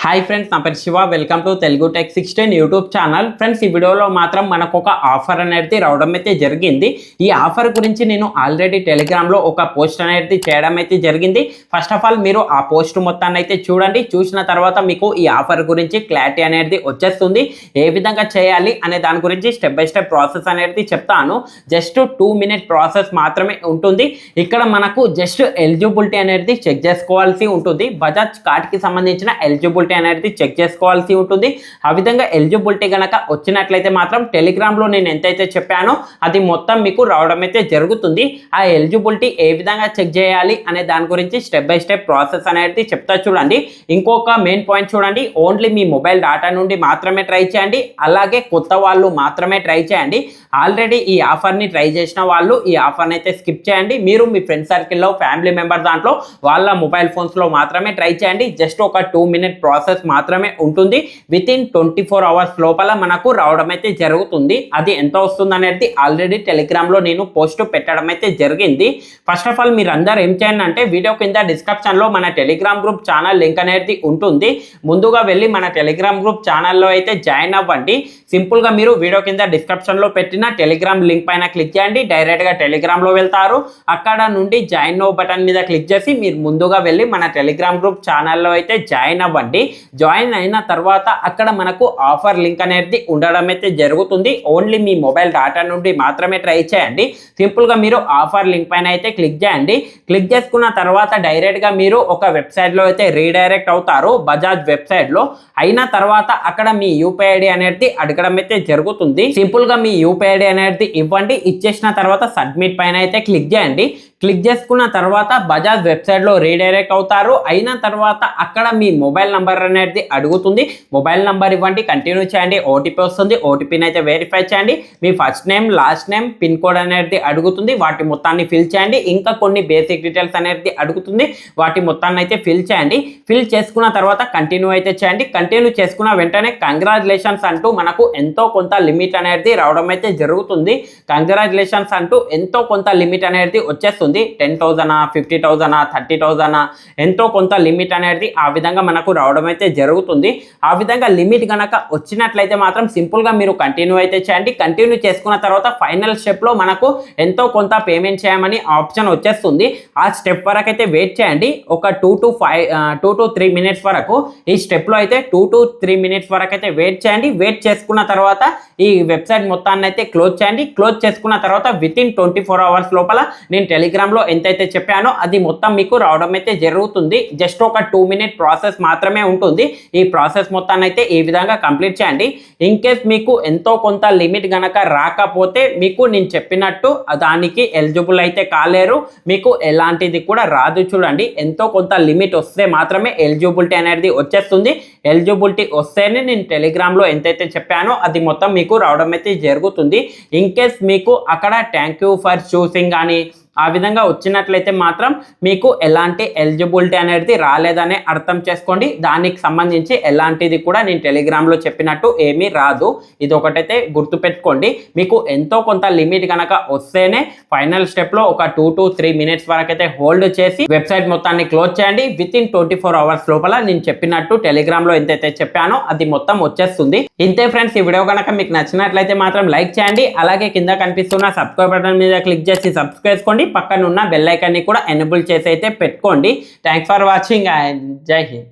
Hi friends, నా పేరు Shiva. Welcome to Telugu tech 16 YouTube channel. Friends, ఈ వీడియోలో మాత్రం మనకు ఒక ఆఫర్ అనేది రావడం అయితే జరిగింది. ఈ ఆఫర్ గురించి నేను ఆల్రెడీ టెలిగ్రామ్లో ఒక పోస్ట్ అనేది చేయడం అయితే జరిగింది. ఫస్ట్ ఆఫ్ ఆల్ మీరు ఆ పోస్ట్ మొత్తాన్ని అయితే చూడండి. చూసిన తర్వాత మీకు ఈ ఆఫర్ గురించి క్లారిటీ అనేది వచ్చేస్తుంది. ఏ విధంగా చేయాలి అనే దాని గురించి స్టెప్ బై స్టెప్ ప్రాసెస్ అనేది చెప్తాను. జస్ట్ 2 మినిట్ ప్రాసెస్ మాత్రమే ఉంటుంది. ఇక్కడ మనకు జస్ట్ ఎలిజిబిలిటీ అనేది చెక్ చేసుకోవాల్సి ఉంటుంది. బజాజ్ కార్డ్కి సంబంధించిన ఎలిజిబిలిటీ అనేది చెక్ చేసుకోవాల్సి ఉంటుంది. ఆ విధంగా ఎలిజిబిలిటీ గనక వచ్చినట్లయితే మాత్రం టెలిగ్రామ్లో నేను ఎంతైతే చెప్పానో అది మొత్తం మీకు రావడం అయితే జరుగుతుంది. ఆ ఎలిజిబిలిటీ ఏ విధంగా చెక్ చేయాలి అనే దాని గురించి స్టెప్ బై స్టెప్ ప్రాసెస్ అనేది చెప్తా చూడండి. ఇంకొక మెయిన్ పాయింట్ చూడండి, ఓన్లీ మీ మొబైల్ డేటా నుండి మాత్రమే ట్రై చేయండి. అలాగే కొత్త వాళ్ళు మాత్రమే ట్రై చేయండి. ఆల్రెడీ ఈ ఆఫర్ని ట్రై చేసిన వాళ్ళు ఈ ఆఫర్ని అయితే స్కిప్ చేయండి. మీరు మీ ఫ్రెండ్ సర్కిల్లో ఫ్యామిలీ మెంబర్ దాంట్లో వాళ్ళ మొబైల్ ఫోన్స్లో మాత్రమే ట్రై చేయండి. జస్ట్ ఒక 2 మినిట్ ప్రాసెస్ మాత్రమే ఉంటుంది. వితిన్ 24 అవర్స్ లోపల మనకు రావడం అయితే జరుగుతుంది. అది ఎంత వస్తుంది అనేది ఆల్రెడీ టెలిగ్రామ్లో నేను పోస్ట్ పెట్టడం అయితే జరిగింది. ఫస్ట్ ఆఫ్ ఆల్ మీరు అందరూ ఏం చేయండి అంటే వీడియో కింద డిస్క్రిప్షన్లో మన టెలిగ్రామ్ గ్రూప్ ఛానల్ లింక్ అనేది ఉంటుంది. ముందుగా వెళ్ళి మన టెలిగ్రామ్ గ్రూప్ ఛానల్లో అయితే జాయిన్ అవ్వండి. సింపుల్గా మీరు వీడియో కింద డిస్క్రిప్షన్లో పెట్టిన టెలిగ్రామ్ లింక్ పైన క్లిక్ చేయండి. డైరెక్ట్గా టెలిగ్రామ్లో వెళ్తారు. అక్కడ నుండి జాయిన్ నో బటన్ మీద క్లిక్ చేసి మీరు ముందుగా వెళ్ళి మన టెలిగ్రామ్ గ్రూప్ ఛానల్లో అయితే జాయిన్ అవ్వండి. జాయిన్ అయిన తర్వాత అక్కడ మనకు ఆఫర్ లింక్ అనేది ఉండడం అయితే జరుగుతుంది. ఓన్లీ మీ మొబైల్ డేటా నుండి మాత్రమే ట్రై చేయండి. సింపుల్గా మీరు ఆఫర్ లింక్ పైన అయితే క్లిక్ చేయండి. క్లిక్ చేసుకున్న తర్వాత డైరెక్ట్గా మీరు ఒక వెబ్సైట్లో అయితే రీడైరెక్ట్ అవుతారు, బజాజ్ వెబ్సైట్లో. అయిన తర్వాత అక్కడ మీ యూపీఐ ఐడి అనేది అడగడం అయితే జరుగుతుంది. సింపుల్గా మీ యూపీఐ ఐడి అనేది ఇవ్వండి. ఇచ్చేసిన తర్వాత సబ్మిట్ పైన అయితే క్లిక్ చేయండి. క్లిక్ చేసుకున్న తర్వాత బజాజ్ వెబ్సైట్లో రీడైరెక్ట్ అవుతారు. అయిన తర్వాత అక్కడ మీ మొబైల్ నంబర్ అనేది అడుగుతుంది. మొబైల్ నంబర్ ఇవ్వండి, కంటిన్యూ చేయండి. ఓటీపీ వస్తుంది. ఓటీపీని అయితే వెరిఫై చేయండి. మీ first name, last name, pin code అనేది అడుగుతుంది. వాటి మొత్తాన్ని ఫిల్ చేయండి. ఇంకా కొన్ని బేసిక్ డీటెయిల్స్ అనేది అడుగుతుంది. వాటి మొత్తాన్ని అయితే ఫిల్ చేయండి. ఫిల్ చేసుకున్న తర్వాత కంటిన్యూ అయితే చేయండి. కంటిన్యూ చేసుకున్న వెంటనే కంగ్రాచులేషన్స్ అంటూ మనకు ఎంతో కొంత లిమిట్ అనేది రావడం అయితే జరుగుతుంది. కంగ్రాచులేషన్స్ అంటూ ఎంతో కొంత లిమిట్ అనేది వచ్చేస్తుంది. 10,000, 50,000, 30,000 ఎంతో కొంత లిమిట్ అనేది ఆ విధంగా మనకు రావడం అయితే జరుగుతుంది. ఆ విధంగా లిమిట్ కనుక వచ్చినట్లయితే మాత్రం సింపుల్గా మీరు కంటిన్యూ అయితే చేయండి. కంటిన్యూ చేసుకున్న తర్వాత ఫైనల్ స్టెప్లో మనకు ఎంతో కొంత పేమెంట్ చేయమని ఆప్షన్ వచ్చేస్తుంది. ఆ స్టెప్ వరకు అయితే వెయిట్ చేయండి. ఒక 2 to 3 మినిట్స్ వరకు ఈ స్టెప్లో అయితే 2 to 3 మినిట్స్ వరకు అయితే వెయిట్ చేయండి. వెయిట్ చేసుకున్న తర్వాత ఈ వెబ్సైట్ మొత్తాన్ని అయితే క్లోజ్ చేయండి. క్లోజ్ చేసుకున్న తర్వాత వితిన్ 24 అవర్స్ లోపల నేను టెలిగ్రామ్లో ఎంతైతే చెప్పానో అది మొత్తం మీకు రావడం అయితే జరుగుతుంది. జస్ట్ ఒక 2 మినిట్ ప్రాసెస్ మాత్రమే ఉంటుంది. ఈ ప్రాసెస్ మొత్తాన్ని అయితే ఈ విధంగా కంప్లీట్ చేయండి. ఇన్ కేస్ మీకు ఎంతో కొంత లిమిట్ గనక రాకపోతే మీకు నేను చెప్పినట్టు దానికి ఎలిజిబుల్ అయితే కాలేరు. మీకు ఎలాంటిది కూడా రాదు. చూడండి, ఎంతో కొంత లిమిట్ వస్తే మాత్రమే ఎలిజిబిలిటీ అనేది వచ్చేస్తుంది. ఎలిజిబిలిటీ వస్తేనే నేను టెలిగ్రామ్లో ఎంతైతే చెప్పానో అది మొత్తం మీకు రావడం అయితే జరుగుతుంది. ఇన్ కేస్ మీకు అక్కడ థ్యాంక్ యూ ఫర్ చూసింగ్ అని ఆ విధంగా వచ్చినట్లయితే మాత్రం మీకు ఎలాంటి ఎలిజిబిలిటీ అనేది రాలేదనే అర్థం చేసుకోండి. దానికి సంబంధించి ఎలాంటిది కూడా నేను టెలిగ్రామ్లో చెప్పినట్టు ఏమీ రాదు. ఇది ఒకటైతే గుర్తుపెట్టుకోండి. మీకు ఎంతో కొంత లిమిట్ కనుక వస్తేనే ఫైనల్ స్టెప్లో ఒక 2 to 3 మినిట్స్ వరకు అయితే హోల్డ్ చేసి వెబ్సైట్ మొత్తాన్ని క్లోజ్ చేయండి. వితిన్ 24 అవర్స్ లోపల నేను చెప్పినట్టు టెలిగ్రామ్లో ఎంతైతే చెప్పానో అది మొత్తం వచ్చేస్తుంది. ఇంతే ఫ్రెండ్స్, ఈ వీడియో కనుక మీకు నచ్చినట్లయితే మాత్రం లైక్ చేయండి. అలాగే కింద కనిపిస్తున్న సబ్స్క్రైబ్ బటన్ మీద క్లిక్ చేసి సబ్స్క్రైబ్ చేసుకోండి. పక్కన ఉన్న బెల్ ఐకాన్ని కూడా ఎనేబుల్ చేసి అయితే పెట్టుకోండి. థ్యాంక్స్ ఫర్ వాచింగ్ అండ్ జై హింద్.